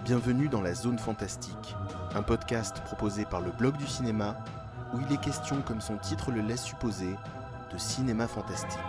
Bienvenue dans la Zone Fantastique, un podcast proposé par le Blog du Cinéma, où il est question, comme son titre le laisse supposer, de cinéma fantastique.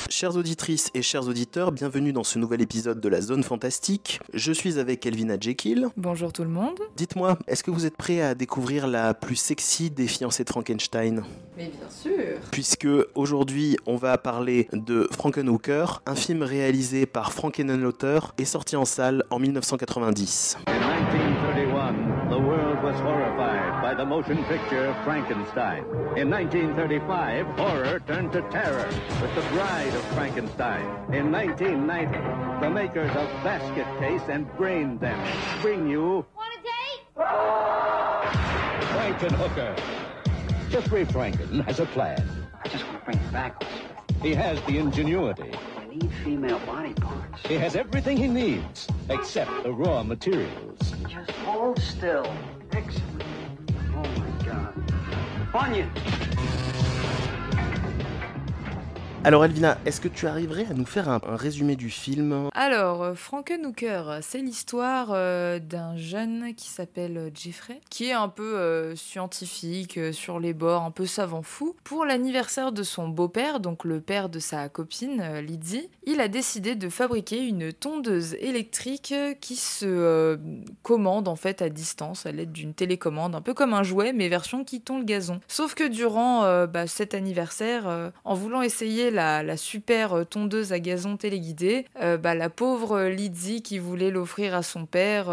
Chères auditrices et chers auditeurs, bienvenue dans ce nouvel épisode de la Zone Fantastique. Je suis avec Elvina Jekyll. Bonjour tout le monde. Dites-moi, est-ce que vous êtes prêts à découvrir la plus sexy des fiancées de Frankenstein ? Mais bien sûr. Puisque aujourd'hui, on va parler de Frankenhooker, un film réalisé par Frank Henenlotter et sorti en salle en 1990. In 1931, the world was horrified by the motion picture Frankenstein. In 1935, horror turned to terror with The Bride of Frankenstein. In 1990, the makers of Basket Case and Brain Damage bring you... Want a date? Frankenhooker. Jeffrey Franken has a plan. I just want to bring it back. He has the ingenuity. I need female body parts. He has everything he needs, except the raw materials. Just hold still. Excellent. Oh my God. Onion! Alors Elvina, est-ce que tu arriverais à nous faire un résumé du film ? Alors, Frankenhooker, c'est l'histoire d'un jeune qui s'appelle Jeffrey, qui est un peu scientifique, sur les bords, un peu savant fou. Pour l'anniversaire de son beau-père, donc le père de sa copine, Lydie, il a décidé de fabriquer une tondeuse électrique qui se commande en fait à distance, à l'aide d'une télécommande, un peu comme un jouet, mais version qui tond le gazon. Sauf que durant cet anniversaire, en voulant essayer la super tondeuse à gazon téléguidée, la pauvre Lydie qui voulait l'offrir à son père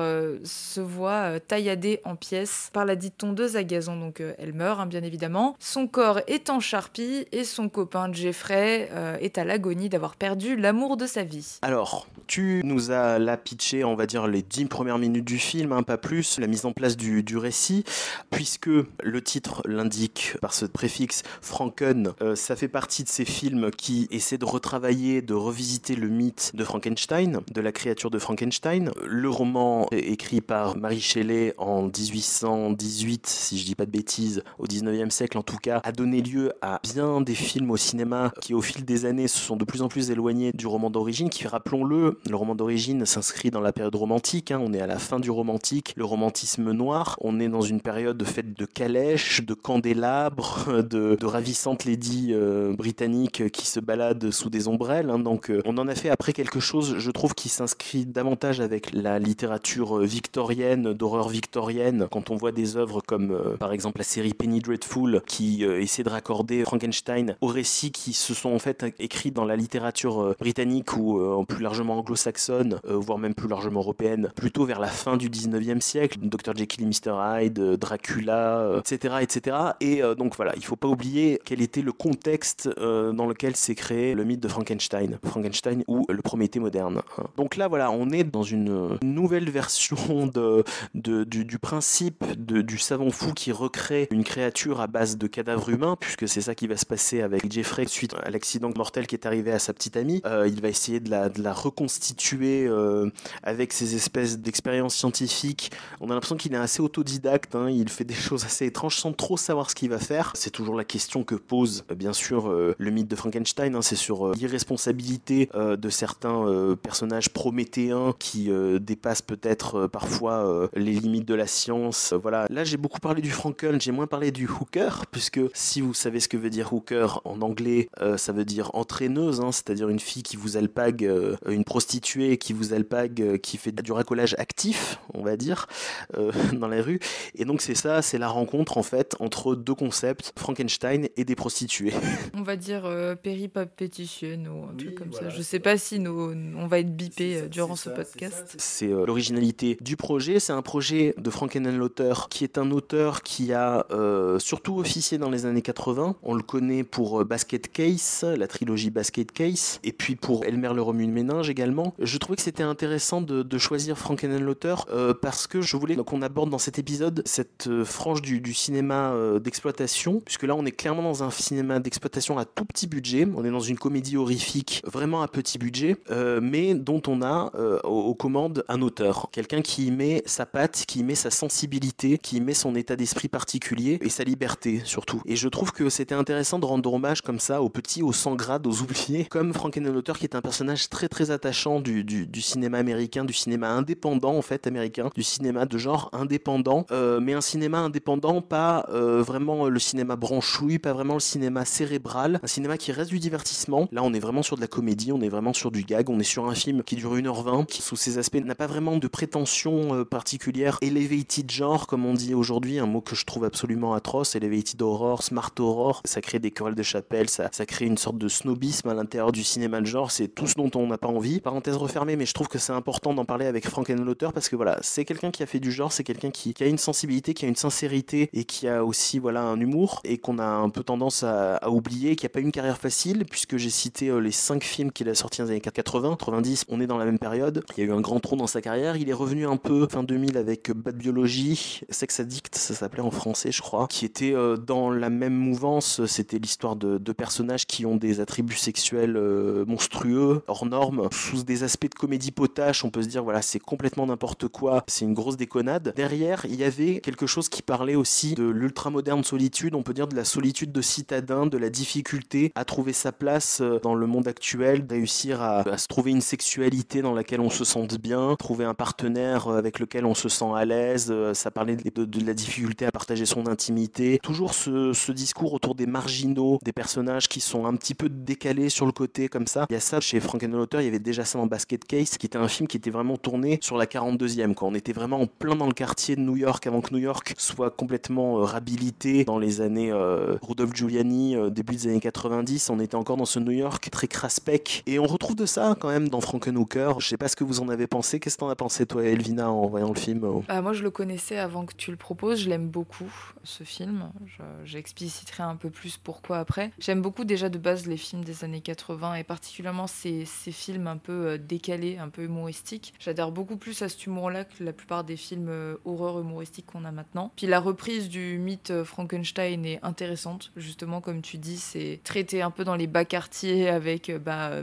se voit tailladée en pièces par la dite tondeuse à gazon, donc elle meurt bien évidemment. Son corps est en charpie et son copain Jeffrey est à l'agonie d'avoir perdu l'amour de sa vie. Alors, tu nous as là pitché, on va dire, les 10 premières minutes du film, pas plus, la mise en place du récit, puisque le titre l'indique par ce préfixe Franken, ça fait partie de ces films qui essaient de retravailler, de revisiter le mythe de Frankenstein, de la créature de Frankenstein. Le roman écrit par Mary Shelley en 1818, si je dis pas de bêtises, au 19e siècle en tout cas, a donné lieu à bien des films au cinéma qui au fil des années se sont de plus en plus éloignés du roman d'origine, qui, rappelons-le, le roman d'origine s'inscrit dans la période romantique, on est à la fin du romantique, le romantisme noir, on est dans une période faite de calèches, de candélabres, de ravissantes ladies britanniques qui se baladent sous des ombrelles, donc on en a fait après quelque chose, je trouve, qui s'inscrit davantage avec la littérature victorienne, d'horreur victorienne, quand on voit des œuvres comme par exemple la série Penny Dreadful qui essaie de raccorder Frankenstein aux récits qui se sont en fait écrits dans la littérature britannique ou plus largement anglo-saxonne, voire même plus largement européenne, plutôt vers la fin du 19e siècle, Dr Jekyll et Mr Hyde, Dracula, etc. Et donc voilà, il ne faut pas oublier quel était le contexte dans lequel s'est créé le mythe de Frankenstein ou le Prométhée moderne. Donc là voilà, on est dans une nouvelle version du principe du savant fou qui recrée une créature à base de cadavres humains, puisque c'est ça qui va se passer avec Jeffrey suite à l'accident mortel qui est arrivé à sa petite amie. Il va essayer de la reconstituer avec ces espèces d'expériences scientifiques. On a l'impression qu'il est assez autodidacte, il fait des choses assez étranges sans trop savoir ce qu'il va faire. C'est toujours la question que pose bien sûr le mythe de Frankenstein, c'est sur l'irresponsabilité de certains personnages prométhéens qui dépassent peut-être parfois les limites de la science. Voilà. Là j'ai beaucoup parlé du Franken, j'ai moins parlé du hooker, puisque si vous savez ce que veut dire hooker en anglais, ça veut dire entraîneuse, c'est-à-dire une fille qui vous alpague, une prostituée qui vous alpague, qui fait du racolage actif, on va dire, dans la rue. Et donc c'est la rencontre en fait entre deux concepts, Frankenstein et des prostituées. On va dire péripatéticienne ou un truc comme ça. Je sais pas si on va être bipé durant ce podcast. C'est l'originalité du projet. C'est un projet de Frank Henenlotter, qui est un auteur qui a surtout officié dans les années 80. On le connaît pour Basket Case, la trilogie Basket Case, et puis pour Elmer le remue-ménage également. Je trouvais que c'était intéressant de choisir Frank Henenlotter parce que je voulais qu'on aborde dans cet épisode cette frange du cinéma d'exploitation, puisque là on est clairement dans un cinéma d'exploitation à tout petit budget. On est dans une comédie horrifique vraiment à petit budget, mais dont on a aux commandes un auteur, quelqu'un qui y met sa patte, qui y met sa sensibilité, qui y met son état d'esprit particulier et sa liberté surtout. Et je trouve que c'était intéressant de rendre hommage comme ça aux petits, aux sans grade, aux oubliés, comme Frank Henenlotter, qui est un personnage très très attachant du cinéma américain, du cinéma indépendant en fait américain, du cinéma de genre indépendant, mais un cinéma indépendant, pas vraiment le cinéma branchouille, pas vraiment le cinéma cérébral, un cinéma qui reste du divertissement. Là on est vraiment sur de la comédie, on est vraiment sur du gag, on est sur un film qui dure 1h20, qui sous ses aspects n'a pas vraiment de prétention particulière, elevated genre comme on dit aujourd'hui, un mot que je trouve absolument atroce, elevated horror, smart horror, ça crée des querelles de chapelle, ça crée une sorte de snobisme à l'intérieur du cinéma de genre, c'est tout ce dont on n'a pas envie. Parenthèse refermée, mais je trouve que c'est important d'en parler avec Frank Henenlotter parce que voilà, c'est quelqu'un qui a fait du genre, c'est quelqu'un qui a une sensibilité, qui a une sincérité et qui a aussi voilà un humour et qu'on a un peu tendance à oublier, qui a pas eu une carrière facile puisque j'ai cité les 5 films qu'il a sortis dans les années 80, 90, on est dans la même période. Il y a eu un grand trou dans sa carrière, il est revenu un peu fin 2000 avec Bad Biology, Sex Addict, ça s'appelait en français je crois, qui était dans la même mouvance, c'était l'histoire de deux personnages qui ont des attributs sexuels monstrueux, hors normes, sous des aspects de comédie potache, on peut se dire voilà c'est complètement n'importe quoi, c'est une grosse déconnade. Derrière il y avait quelque chose qui parlait aussi de l'ultramoderne solitude, on peut dire de la solitude de citadin, de la difficulté à trouver sa place dans le monde actuel, réussir à se trouver une sexualité dans laquelle on se sente bien, trouver un partenaire avec lequel on se sent à l'aise, ça parlait de la difficulté à partager son intimité, toujours ce discours autour des marginaux, des personnages qui sont un petit peu décalés sur le côté comme ça. Il y a ça chez Frank Henenlotter, il y avait déjà ça dans Basket Case, qui était un film qui était vraiment tourné sur la 42e, quoi. On était vraiment en plein dans le quartier de New York avant que New York soit complètement réhabilité dans les années Rudolph Giuliani, début des années 90, on était encore dans ce New York très craspec et on retrouve de ça quand même dans Frankenhooker. Je sais pas ce que vous en avez pensé, qu'est-ce que t'en as pensé toi Elvina en voyant le film? Moi je le connaissais avant que tu le proposes, je l'aime beaucoup ce film, j'expliciterai un peu plus pourquoi après. J'aime beaucoup déjà de base les films des années 80 et particulièrement ces films un peu décalés, un peu humoristiques. J'adhère beaucoup plus à cet humour-là que la plupart des films horreur humoristiques qu'on a maintenant. Puis la reprise du mythe Frankenstein est intéressante, justement comme tu dis, c'est traité un peu dans les bas quartiers avec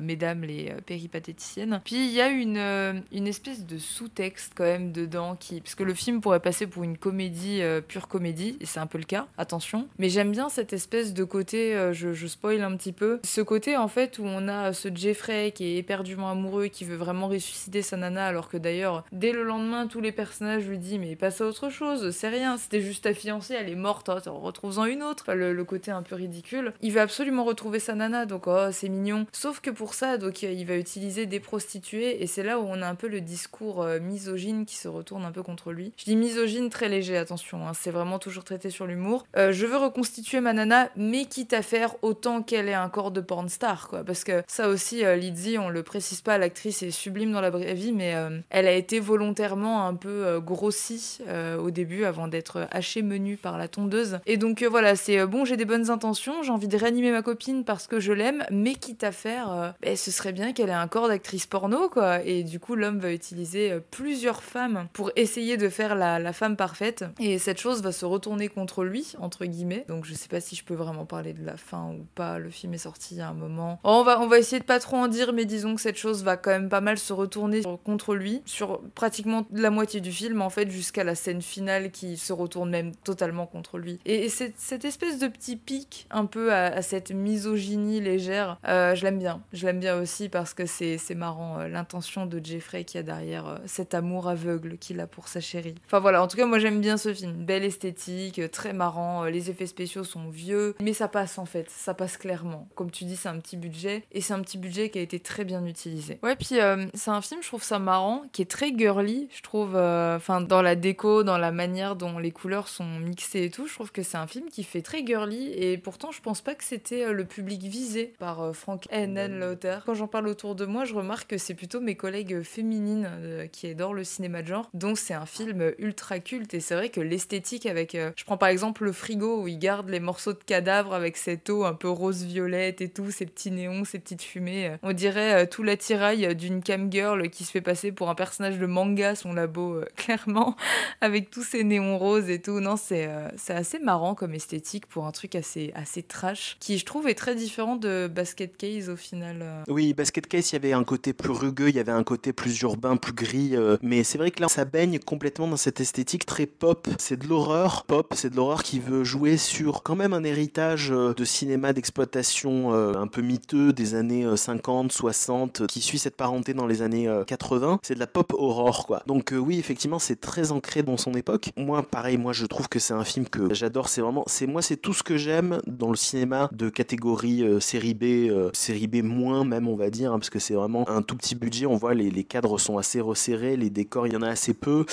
mesdames les péripatéticiennes. Puis il y a une espèce de sous-texte quand même dedans parce que le film pourrait passer pour une comédie, pure comédie, et c'est un peu le cas, attention. Mais j'aime bien cette espèce de côté, je spoil un petit peu, ce côté en fait où on a ce Jeffrey qui est éperdument amoureux, qui veut vraiment ressusciter sa nana, alors que d'ailleurs, dès le lendemain, tous les personnages lui disent mais passe à autre chose, c'est rien, c'était juste ta fiancée, elle est morte, retrouve-en une autre. Enfin, le côté un peu ridicule. Il veut absolument retrouver sa nana, donc c'est mignon. Sauf que pour ça, donc il va utiliser des prostituées, et c'est là où on a un peu le discours misogyne qui se retourne un peu contre lui. Je dis misogyne très léger, attention, hein, c'est vraiment toujours traité sur l'humour. Je veux reconstituer ma nana, mais quitte à faire autant qu'elle ait un corps de porn star, quoi. Parce que ça aussi, Lizzie, on le précise pas, l'actrice est sublime dans la vraie vie, mais elle a été volontairement un peu grossie au début, avant d'être hachée menue par la tondeuse. Et donc voilà, c'est bon, j'ai des bonnes intentions, j'ai envie de réanimer ma copine parce que je l'aime, mais quitte à faire, ce serait bien qu'elle ait un corps d'actrice porno, quoi. Et du coup, l'homme va utiliser plusieurs femmes pour essayer de faire la femme parfaite. Et cette chose va se retourner contre lui, entre guillemets. Donc je sais pas si je peux vraiment parler de la fin ou pas. Le film est sorti à un moment. On va essayer de pas trop en dire, mais disons que cette chose va quand même pas mal se retourner contre lui sur pratiquement la moitié du film, en fait, jusqu'à la scène finale qui se retourne même totalement contre lui. Et cette espèce de petit pic un peu à cette misogynie légère, je l'aime bien. Je l'aime bien aussi parce que c'est marrant, l'intention de Jeffrey qu'il y a derrière cet amour aveugle qu'il a pour sa chérie. Enfin voilà, en tout cas moi j'aime bien ce film. Belle esthétique, très marrant, les effets spéciaux sont vieux, mais ça passe en fait, ça passe clairement. Comme tu dis, c'est un petit budget, et c'est un petit budget qui a été très bien utilisé. Ouais, puis c'est un film, je trouve ça marrant, qui est très girly, je trouve, dans la déco, dans la manière dont les couleurs sont mixées et tout, je trouve que c'est un film qui fait très girly, et pourtant je pense pas que c'était le public public visé par Frank Henenlotter. Quand j'en parle autour de moi, je remarque que c'est plutôt mes collègues féminines qui adorent le cinéma de genre. Donc c'est un film ultra culte et c'est vrai que l'esthétique avec... je prends par exemple le frigo où ils gardent les morceaux de cadavres avec cette eau un peu rose-violette et tout, ces petits néons, ces petites fumées. On dirait tout l'attirail d'une camgirl qui se fait passer pour un personnage de manga, son labo, clairement, avec tous ces néons roses et tout. Non, c'est assez marrant comme esthétique pour un truc assez trash, qui je trouve est très différent de Basket Case au final. Oui, Basket Case, il y avait un côté plus rugueux, il y avait un côté plus urbain, plus gris, mais c'est vrai que là, ça baigne complètement dans cette esthétique très pop. C'est de l'horreur pop, c'est de l'horreur qui veut jouer sur quand même un héritage de cinéma d'exploitation un peu miteux des années 50, 60, qui suit cette parenté dans les années 80. C'est de la pop horror, quoi. Donc oui, effectivement, c'est très ancré dans son époque. Moi, pareil, je trouve que c'est un film que j'adore. C'est tout ce que j'aime dans le cinéma de catégorie série B moins même, on va dire, hein, parce que c'est vraiment un tout petit budget. On voit les cadres sont assez resserrés, les décors, il y en a assez peu.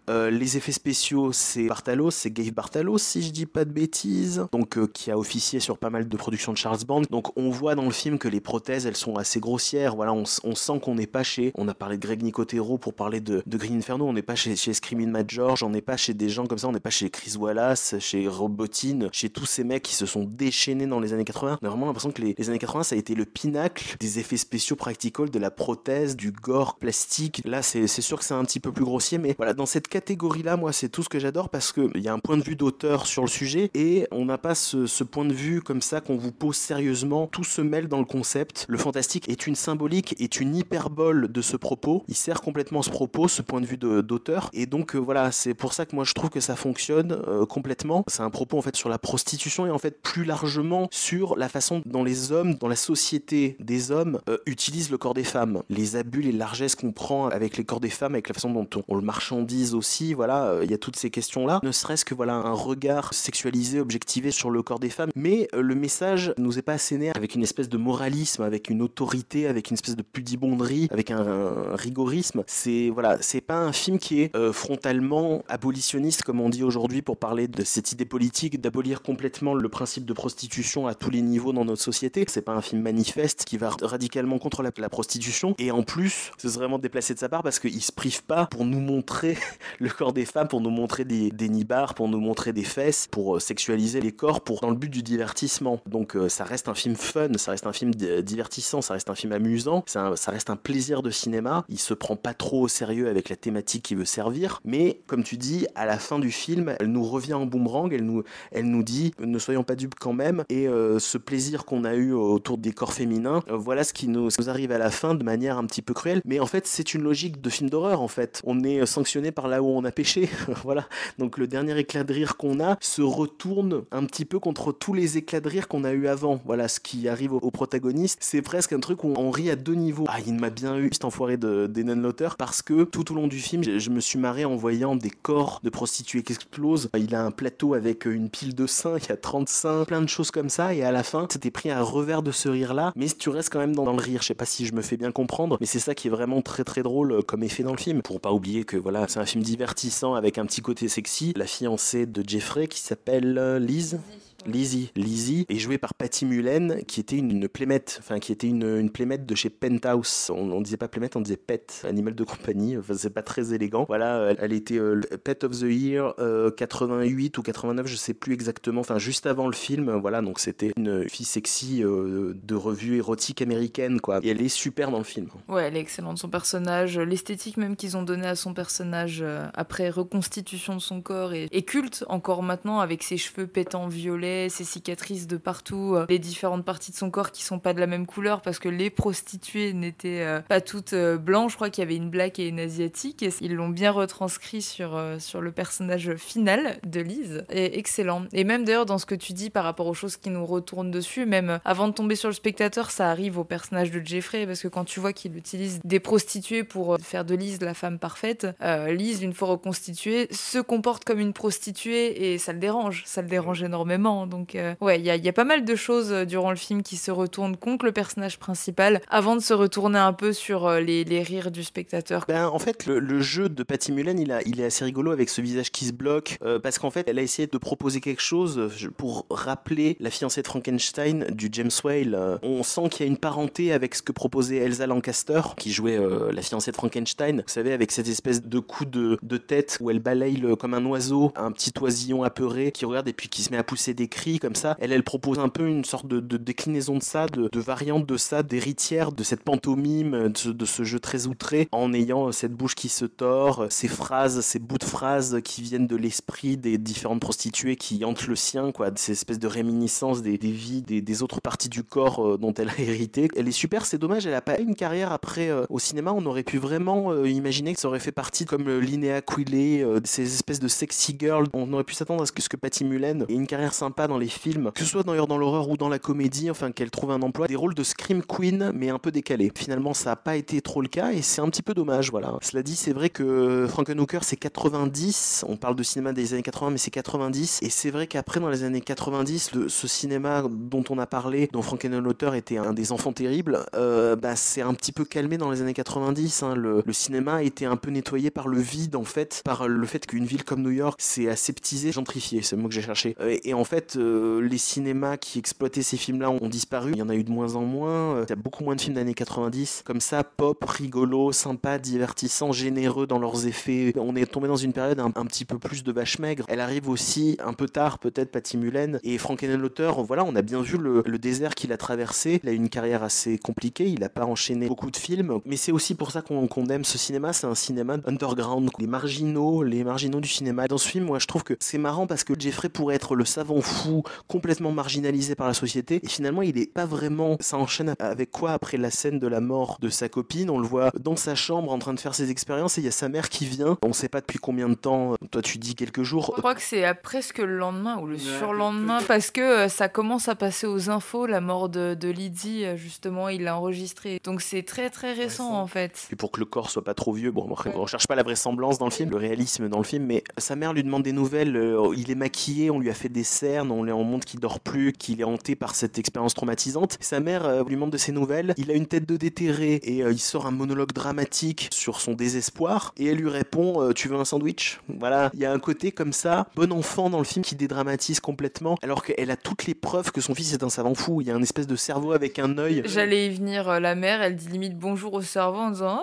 Les effets spéciaux, c'est Gabe Bartalos, si je dis pas de bêtises, donc qui a officié sur pas mal de productions de Charles Band. Donc on voit dans le film que les prothèses, elles sont assez grossières. Voilà, on sent qu'on n'est pas chez... On a parlé de Greg Nicotero pour parler de Green Inferno, on n'est pas chez Screaming Mad George, on n'est pas chez des gens comme ça, on n'est pas chez Chris Wallace, chez Rob Bottin, chez tous ces mecs qui se sont déchaînés dans les années 80. On a vraiment l'impression que les années 80, ça a été le pinacle des effets spéciaux practical, de la prothèse, du gore plastique. Là, c'est sûr que c'est un petit peu plus grossier, mais voilà, dans cette catégorie-là, moi, c'est tout ce que j'adore parce qu'il y a un point de vue d'auteur sur le sujet et on n'a pas ce point de vue comme ça qu'on vous pose sérieusement. Tout se mêle dans le concept. Le fantastique est une symbolique, est une hyperbole de ce propos. Il sert complètement ce propos, ce point de vue d'auteur. Et donc, voilà, c'est pour ça que moi, je trouve que ça fonctionne complètement. C'est un propos, en fait, sur la prostitution et en fait, plus largement sur la façon dont les hommes, dans la société des hommes, utilisent le corps des femmes. Les abus, les largesses qu'on prend avec les corps des femmes, avec la façon dont on le marchandise aussi, voilà, il y a toutes ces questions-là. Ne serait-ce que, voilà, un regard sexualisé, objectivé sur le corps des femmes. Mais le message nous est pas asséné avec une espèce de moralisme, avec une autorité, avec une espèce de pudibonderie, avec un rigorisme. C'est pas un film qui est frontalement abolitionniste, comme on dit aujourd'hui pour parler de cette idée politique d'abolir complètement le principe de prostitution à tous les niveaux dans notre société. C'est pas un film manifeste qui va radicalement contre la prostitution. Et en plus, c'est vraiment déplacé de sa part parce qu'il se prive pas pour nous montrer le corps des femmes, pour nous montrer des nibards, pour nous montrer des fesses, pour sexualiser les corps, dans le but du divertissement. Donc ça reste un film fun, ça reste un film divertissant, ça reste un film amusant, ça reste un plaisir de cinéma. Il se prend pas trop au sérieux avec la thématique qu'il veut servir, mais comme tu dis, à la fin du film, elle nous revient en boomerang, elle nous dit ne soyons pas dupes quand même, et ce plaisir qu'on a eu autour des corps féminins, voilà ce qui nous arrive à la fin de manière un petit peu cruelle, mais en fait c'est une logique de film d'horreur en fait. On est sanctionné par là où on a péché, voilà. Donc le dernier éclat de rire qu'on a se retourne un petit peu contre tous les éclats de rire qu'on a eu avant. Voilà, ce qui arrive au protagoniste, c'est presque un truc où on rit à deux niveaux. Ah, il m'a bien eu, cet enfoiré d'Henenlotter, parce que tout au long du film, je me suis marré en voyant des corps de prostituées qui explosent. Il a un plateau avec une pile de seins, il y a 30 seins, plein de choses comme ça, et à la fin, c'était pris à un revers de ce rire-là, mais tu restes quand même dans le rire. Je sais pas si je me fais bien comprendre, mais c'est ça qui est vraiment très très drôle comme effet dans le film. Pour pas oublier que voilà, c'est un film divertissant avec un petit côté sexy. La fiancée de Jeffrey qui s'appelle Lizzie est jouée par Patty Mullen qui était une playmate, une playmate de chez Penthouse. On disait pas playmate, on disait pet, animal de compagnie. Enfin, c'est pas très élégant. Voilà, elle était Pet of the Year 88 ou 89, je sais plus exactement. Enfin, juste avant le film. Voilà, donc c'était une fille sexy de revue érotique américaine, quoi. Et elle est super dans le film. Ouais, elle est excellente. Son personnage, l'esthétique même qu'ils ont donné à son personnage après reconstitution de son corps est culte encore maintenant avec ses cheveux pétants violets, ses cicatrices de partout, les différentes parties de son corps qui sont pas de la même couleur parce que les prostituées n'étaient pas toutes blanches. Je crois qu'il y avait une black et une asiatique et ils l'ont bien retranscrit sur le personnage final de Liz. Et excellent. Et même d'ailleurs dans ce que tu dis par rapport aux choses qui nous retournent dessus, même avant de tomber sur le spectateur, ça arrive au personnage de Jeffrey parce que quand tu vois qu'il utilise des prostituées pour faire de Liz la femme parfaite, Liz, une fois reconstituée, se comporte comme une prostituée et ça le dérange énormément. violent. Donc ouais, il y a pas mal de choses durant le film qui se retournent contre le personnage principal avant de se retourner un peu sur les rires du spectateur. En fait, le jeu de Patty Mullen, il est assez rigolo avec ce visage qui se bloque, parce qu'en fait, elle a essayé de proposer quelque chose pour rappeler la fiancée de Frankenstein du James Whale. On sent qu'il y a une parenté avec ce que proposait Elsa Lancaster, qui jouait la fiancée de Frankenstein. Vous savez, avec cette espèce de coup de tête où elle balaye comme un oiseau, un petit oisillon apeuré qui regarde et puis qui se met à pousser des cris comme ça. Elle propose un peu une sorte de déclinaison de ça, de variante de ça, d'héritière de cette pantomime, de ce jeu très outré, en ayant cette bouche qui se tord, ces phrases, ces bouts de phrases qui viennent de l'esprit des différentes prostituées qui hantent le sien, quoi, ces espèces de réminiscences des vies, des autres parties du corps dont elle a hérité. Elle est super, c'est dommage, elle a pas eu une carrière après au cinéma. On aurait pu vraiment imaginer que ça aurait fait partie comme Linnea Quigley, ces espèces de sexy girls. On aurait pu s'attendre à ce que Patty Mullen ait une carrière sympa dans les films, que ce soit d'ailleurs dans l'horreur ou dans la comédie, enfin qu'elle trouve un emploi, des rôles de scream queen mais un peu décalés. Finalement, ça n'a pas été trop le cas et c'est un petit peu dommage, voilà. Cela dit, c'est vrai que Frankenhooker c'est 90, on parle de cinéma des années 80 mais c'est 90, et c'est vrai qu'après dans les années 90, ce cinéma dont on a parlé, dont Frankenhooker était un des enfants terribles, c'est un petit peu calmé dans les années 90, hein. Le cinéma a été un peu nettoyé par le vide, en fait, par le fait qu'une ville comme New York s'est aseptisée, gentrifiée, c'est le mot que j'ai cherché. Et en fait, les cinémas qui exploitaient ces films-là ont disparu. Il y en a eu de moins en moins. Il y a beaucoup moins de films d'années 90. Comme ça, pop, rigolo, sympa, divertissant, généreux dans leurs effets. On est tombé dans une période un petit peu plus de vache maigre. Elle arrive aussi un peu tard, peut-être, Patty Mullen. Et Frankenhooker, voilà, on a bien vu le désert qu'il a traversé. Il a eu une carrière assez compliquée. Il n'a pas enchaîné beaucoup de films. Mais c'est aussi pour ça qu'on aime ce cinéma. C'est un cinéma underground. Les marginaux du cinéma. Dans ce film, moi, je trouve que c'est marrant parce que Jeffrey pourrait être le savant fou complètement marginalisé par la société. Et finalement, il est pas vraiment... Ça enchaîne avec quoi après la scène de la mort de sa copine? On le voit dans sa chambre en train de faire ses expériences et il y a sa mère qui vient. On sait pas depuis combien de temps. Toi, tu dis quelques jours. Je crois que c'est presque le lendemain ou le surlendemain parce que ça commence à passer aux infos, la mort de Lydie, justement, il l'a enregistré. Donc c'est très très récent en fait. Et pour que le corps soit pas trop vieux, bon, on recherche pas la vraisemblance dans le film, le réalisme dans le film, mais sa mère lui demande des nouvelles, il est maquillé, on lui a fait des cernes, on montre qu'il dort plus, qu'il est hanté par cette expérience traumatisante. Sa mère lui demande de ses nouvelles, il a une tête de déterré et il sort un monologue dramatique sur son désespoir et elle lui répond tu veux un sandwich? Voilà, il y a un côté comme ça, bon enfant dans le film qui dédramatise complètement alors qu'elle a toutes les preuves que son fils est un savant fou. Il y a un espèce de cerveau avec un œil. J'allais y venir, la mère elle dit limite bonjour au cerveau en disant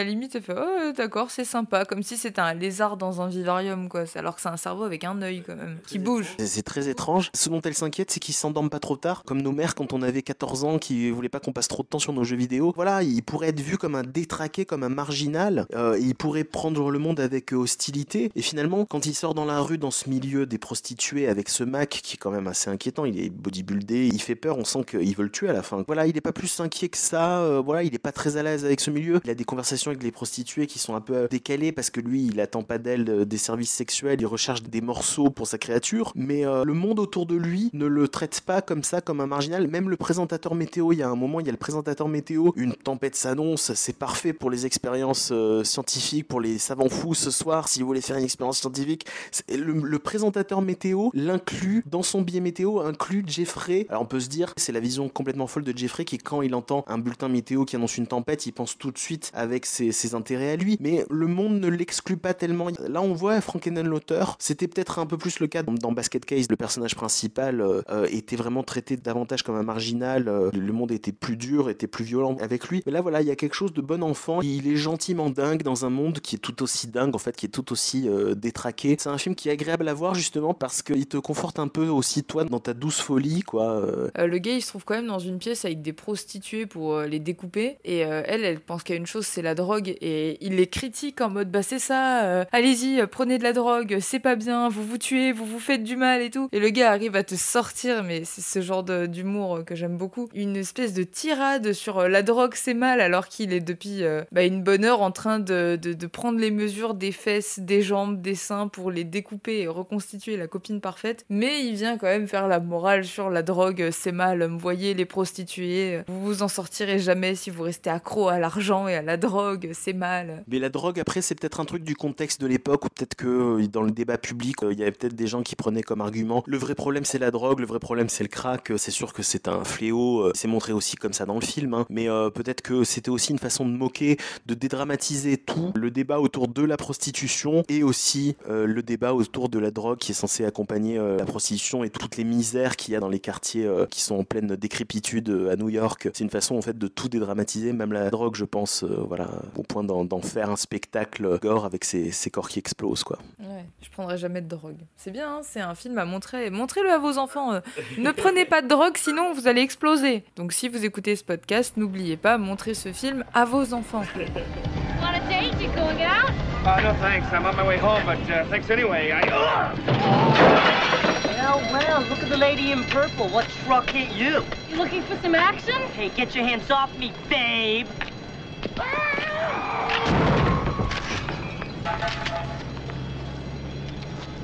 limite elle fait d'accord c'est sympa, comme si c'était un lézard dans un vivarium quoi, alors que c'est un cerveau avec un œil quand même qui bouge. C'est très étrange. Ce dont elle s'inquiète, c'est qu'ils s'endorment pas trop tard, comme nos mères quand on avait 14 ans qui voulaient pas qu'on passe trop de temps sur nos jeux vidéo. Voilà, il pourrait être vu comme un détraqué, comme un marginal, il pourrait prendre le monde avec hostilité, et finalement quand il sort dans la rue dans ce milieu des prostituées avec ce Mac qui est quand même assez inquiétant, il est bodybuildé, il fait peur, on sent qu'il veut le tuer à la fin. Voilà, il est pas plus inquiet que ça, voilà, il est pas très à l'aise avec ce milieu, il a des conversations avec les prostituées qui sont un peu décalées parce que lui il attend pas d'elles des services sexuels, il recherche des morceaux pour sa créature, mais le monde autour de lui ne le traite pas comme ça, comme un marginal. Même le présentateur météo, il y a un moment, il y a le présentateur météo, une tempête s'annonce, c'est parfait pour les expériences scientifiques, pour les savants fous ce soir, si vous voulez faire une expérience scientifique. Le présentateur météo l'inclut dans son billet météo, inclut Jeffrey. Alors on peut se dire, c'est la vision complètement folle de Jeffrey qui, quand il entend un bulletin météo qui annonce une tempête, il pense tout de suite avec ses intérêts à lui, mais le monde ne l'exclut pas tellement. Là on voit Frankenhooker, c'était peut-être un peu plus le cas dans Basket Case, le personnage principal était vraiment traité davantage comme un marginal, le monde était plus dur, était plus violent avec lui, mais là voilà, il y a quelque chose de bon enfant, il est gentiment dingue dans un monde qui est tout aussi dingue en fait, qui est tout aussi détraqué. C'est un film qui est agréable à voir justement parce qu'il te conforte un peu aussi toi dans ta douce folie quoi. Le gars il se trouve quand même dans une pièce avec des prostituées pour les découper et elle pense qu'il y a une chose, c'est la drogue, et il les critique en mode bah c'est ça, allez-y prenez de la drogue, c'est pas bien, vous vous tuez, vous vous faites du mal et tout, et le gars arrive à te sortir, mais c'est ce genre d'humour que j'aime beaucoup, une espèce de tirade sur la drogue c'est mal, alors qu'il est depuis une bonne heure en train de prendre les mesures des fesses, des jambes, des seins pour les découper et reconstituer la copine parfaite, mais il vient quand même faire la morale sur la drogue c'est mal, vous voyez les prostituées, vous vous en sortirez jamais si vous restez accro à l'argent et à la drogue, c'est mal. Mais la drogue après c'est peut-être un truc du contexte de l'époque, ou peut-être que dans le débat public il y avait peut-être des gens qui prenaient comme argument le vrai problème c'est la drogue, le vrai problème c'est le crack, c'est sûr que c'est un fléau, c'est montré aussi comme ça dans le film, hein. Mais peut-être que c'était aussi une façon de moquer, de dédramatiser tout, le débat autour de la prostitution et aussi le débat autour de la drogue qui est censé accompagner la prostitution et toutes les misères qu'il y a dans les quartiers qui sont en pleine décrépitude à New York. C'est une façon en fait de tout dédramatiser, même la drogue je pense, voilà, au point d'en faire un spectacle gore avec ces corps qui explosent, quoi. Ouais, je prendrai jamais de drogue. C'est bien, hein, c'est un film à montrer. Montrez-le à vos enfants. Ne prenez pas de drogue, sinon vous allez exploser. Donc si vous écoutez ce podcast, n'oubliez pas, montrez ce film à vos enfants. Want a date? You going out? No thanks. I'm on my way home, but thanks anyway. Well, look at the lady in purple. What truck hit you? You looking for some action? Hey, get your hands off me, babe.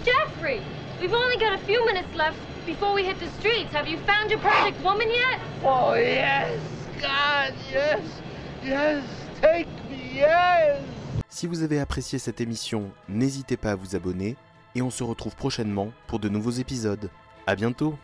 Jeffrey, we've only got a few minutes left before we hit the streets. Have you found your perfect woman yet? Oh, yes. God, yes. Yes. Take me, yes. Si vous avez apprécié cette émission, n'hésitez pas à vous abonner et on se retrouve prochainement pour de nouveaux épisodes. À bientôt!